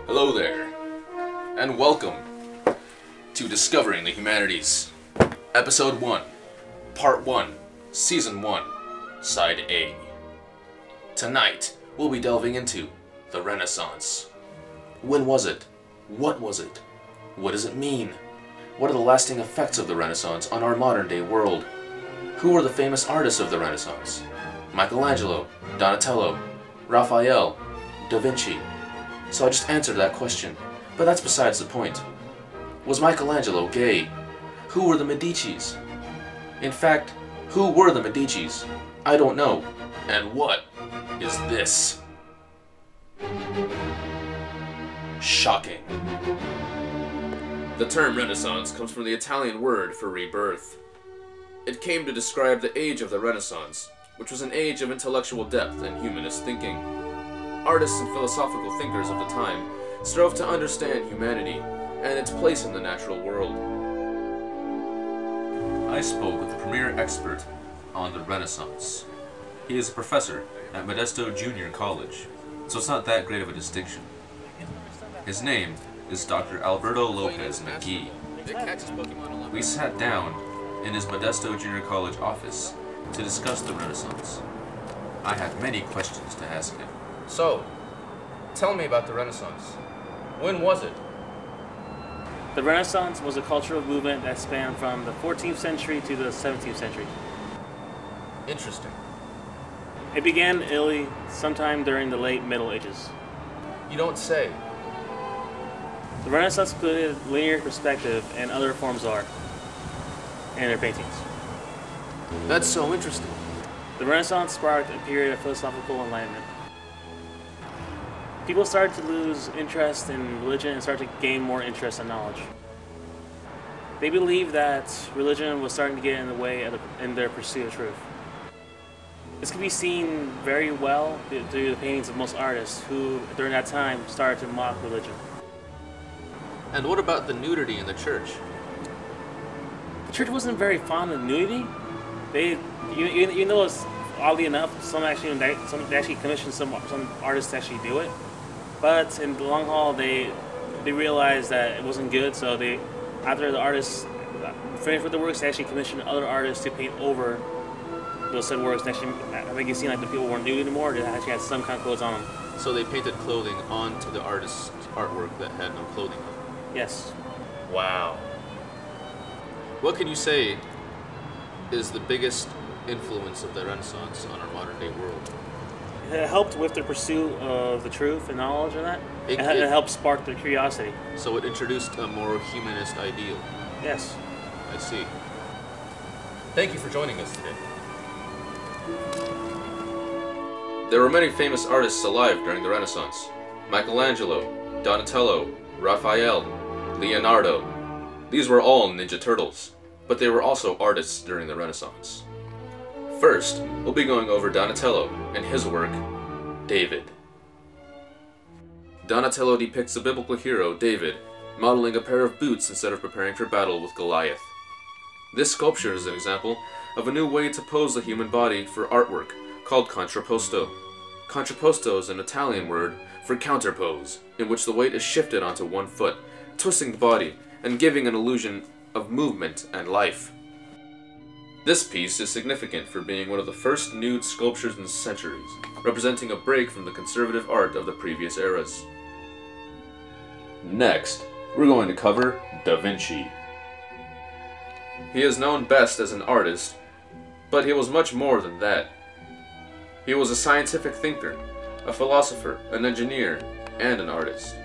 Hello there, and welcome to Discovering the Humanities, Episode 1, Part 1, Season 1, Side A. Tonight, we'll be delving into the Renaissance. When was it? What was it? What does it mean? What are the lasting effects of the Renaissance on our modern-day world? Who were the famous artists of the Renaissance? Michelangelo, Donatello, Raphael, Da Vinci. So I just answered that question, but that's besides the point. Was Michelangelo gay? Who were the Medicis? In fact, who were the Medicis? I don't know. And what is this? Shocking. The term Renaissance comes from the Italian word for rebirth. It came to describe the age of the Renaissance, which was an age of intellectual depth and humanist thinking. Artists and philosophical thinkers of the time strove to understand humanity and its place in the natural world. I spoke with the premier expert on the Renaissance. He is a professor at Modesto Junior College, so it's not that great of a distinction. His name is Dr. Alberto Lopez McGee. We sat down in his Modesto Junior College office to discuss the Renaissance. I had many questions to ask him. So, tell me about the Renaissance. When was it? The Renaissance was a cultural movement that spanned from the 14th century to the 17th century. Interesting. It began in Italy sometime during the late Middle Ages. You don't say. The Renaissance included linear perspective and other forms of art in their paintings. That's so interesting. The Renaissance sparked a period of philosophical enlightenment. People started to lose interest in religion and started to gain more interest in knowledge. They believed that religion was starting to get in the way in their pursuit of truth. This can be seen very well through the paintings of most artists who, during that time, started to mock religion. And what about the nudity in the church? The church wasn't very fond of nudity. You know, it's, oddly enough, they actually commissioned some artists to actually do it. But in the long haul, they realized that it wasn't good. So after the artists finished with the works, they actually commissioned other artists to paint over those said works. And actually, I think it seemed like the people weren't nude anymore. They actually had some kind of clothes on them. So they painted clothing onto the artist's artwork that had no clothing on. Yes. Wow. What can you say is the biggest influence of the Renaissance on our modern day world? It helped with their pursuit of the truth and knowledge and that. It helped spark their curiosity. So it introduced a more humanist ideal. Yes. I see. Thank you for joining us today. There were many famous artists alive during the Renaissance. Michelangelo, Donatello, Raphael, Leonardo. These were all Ninja Turtles, but they were also artists during the Renaissance. First, we'll be going over Donatello and his work, David. Donatello depicts the biblical hero, David, modeling a pair of boots instead of preparing for battle with Goliath. This sculpture is an example of a new way to pose the human body for artwork, called contrapposto. Contrapposto is an Italian word for counterpose, in which the weight is shifted onto one foot, twisting the body and giving an illusion of movement and life. This piece is significant for being one of the first nude sculptures in centuries, representing a break from the conservative art of the previous eras. Next, we're going to cover Da Vinci. He is known best as an artist, but he was much more than that. He was a scientific thinker, a philosopher, an engineer, and an artist.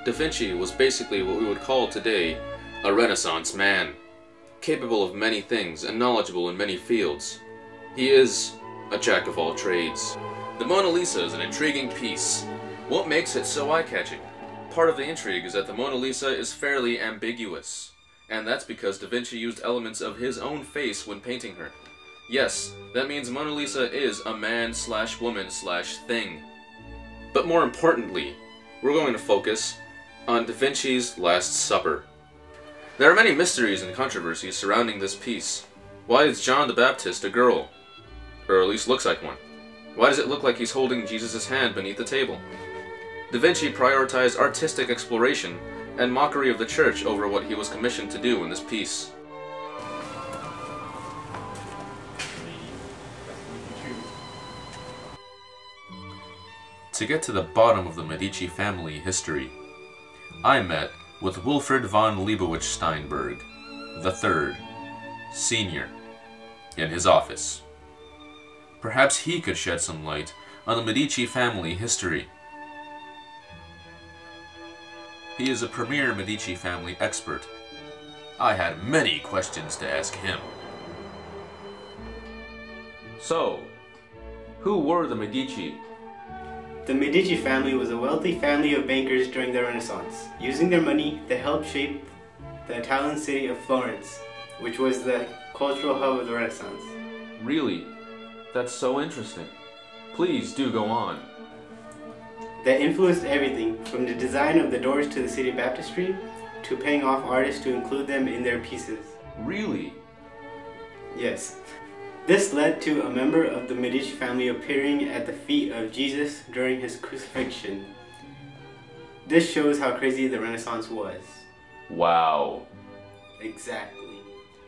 Da Vinci was basically what we would call today a Renaissance man, capable of many things and knowledgeable in many fields. He is a jack of all trades. The Mona Lisa is an intriguing piece. What makes it so eye-catching? Part of the intrigue is that the Mona Lisa is fairly ambiguous, and that's because Da Vinci used elements of his own face when painting her. Yes, that means Mona Lisa is a man/woman/thing. But more importantly, we're going to focus on Da Vinci's Last Supper. There are many mysteries and controversies surrounding this piece. Why is John the Baptist a girl? Or at least looks like one. Why does it look like he's holding Jesus' hand beneath the table? Da Vinci prioritized artistic exploration and mockery of the church over what he was commissioned to do in this piece. To get to the bottom of the Medici family history, I met with Wilfrid von Leibowitz Steinberg, III, Senior, in his office. Perhaps he could shed some light on the Medici family history. He is a premier Medici family expert. I had many questions to ask him. So, who were the Medici? The Medici family was a wealthy family of bankers during the Renaissance. Using their money, they helped shape the Italian city of Florence, which was the cultural hub of the Renaissance. Really? That's so interesting. Please do go on. They influenced everything, from the design of the doors to the city baptistry, to paying off artists to include them in their pieces. Really? Yes. This led to a member of the Medici family appearing at the feet of Jesus during his crucifixion. This shows how crazy the Renaissance was. Wow. Exactly.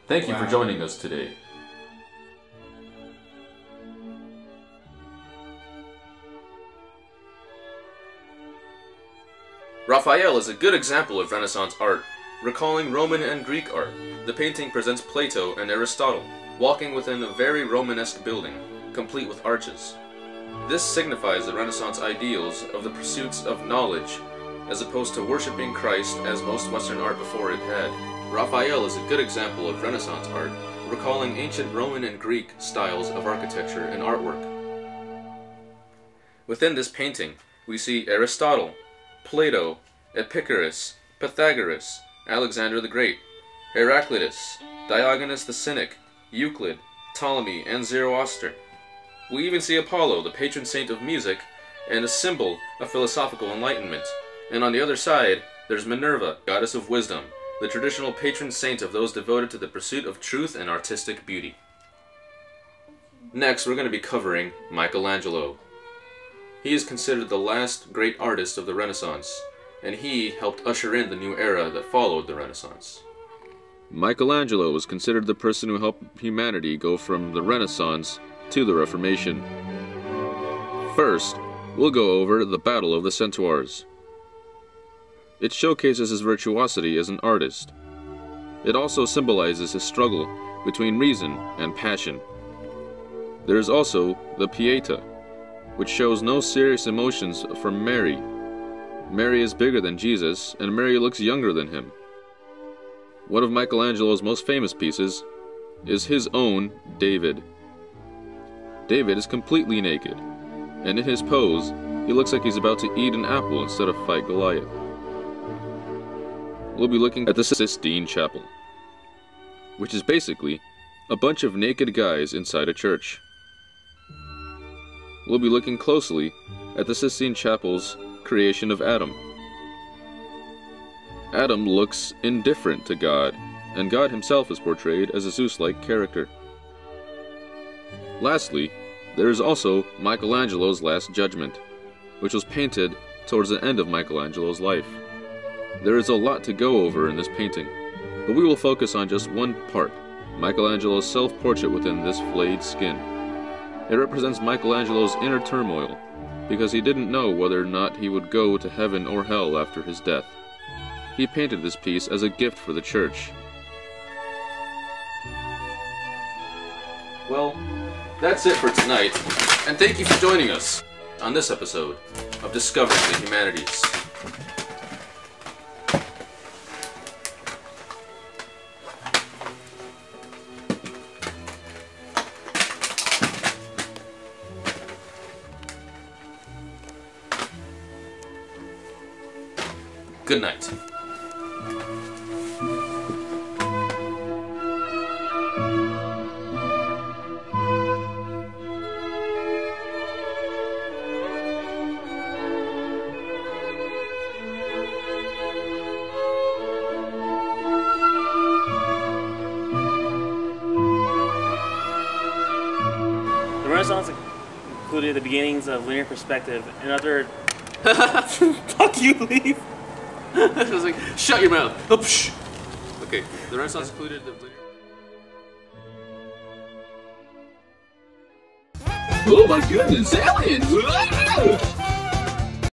Thank you for joining us today. Raphael is a good example of Renaissance art. Recalling Roman and Greek art, the painting presents Plato and Aristotle walking within a very Romanesque building, complete with arches. This signifies the Renaissance ideals of the pursuits of knowledge, as opposed to worshipping Christ as most Western art before it had. Raphael is a good example of Renaissance art, recalling ancient Roman and Greek styles of architecture and artwork. Within this painting, we see Aristotle, Plato, Epicurus, Pythagoras, Alexander the Great, Heraclitus, Diogenes the Cynic, Euclid, Ptolemy, and Zoroaster. We even see Apollo, the patron saint of music, and a symbol of philosophical enlightenment. And on the other side, there's Minerva, goddess of wisdom, the traditional patron saint of those devoted to the pursuit of truth and artistic beauty. Next, we're going to be covering Michelangelo. He is considered the last great artist of the Renaissance, and he helped usher in the new era that followed the Renaissance. Michelangelo was considered the person who helped humanity go from the Renaissance to the Reformation. First, we'll go over the Battle of the Centaurs. It showcases his virtuosity as an artist. It also symbolizes his struggle between reason and passion. There is also the Pietà, which shows no serious emotions from Mary. Mary is bigger than Jesus, and Mary looks younger than him. One of Michelangelo's most famous pieces is his own David. David is completely naked, and in his pose, he looks like he's about to eat an apple instead of fight Goliath. We'll be looking at the Sistine Chapel, which is basically a bunch of naked guys inside a church. We'll be looking closely at the Sistine Chapel's creation of Adam. Adam looks indifferent to God, and God himself is portrayed as a Zeus-like character. Lastly, there is also Michelangelo's Last Judgment, which was painted towards the end of Michelangelo's life. There is a lot to go over in this painting, but we will focus on just one part, Michelangelo's self-portrait within this flayed skin. It represents Michelangelo's inner turmoil, because he didn't know whether or not he would go to heaven or hell after his death. He painted this piece as a gift for the church. Well, that's it for tonight, and thank you for joining us on this episode of Discovering the Humanities. Good night. The Renaissance included the beginnings of linear perspective and other Fuck you, leave. I was like, shut your mouth. Oh, psh. Okay, the Renaissance included the. Oh my goodness, aliens!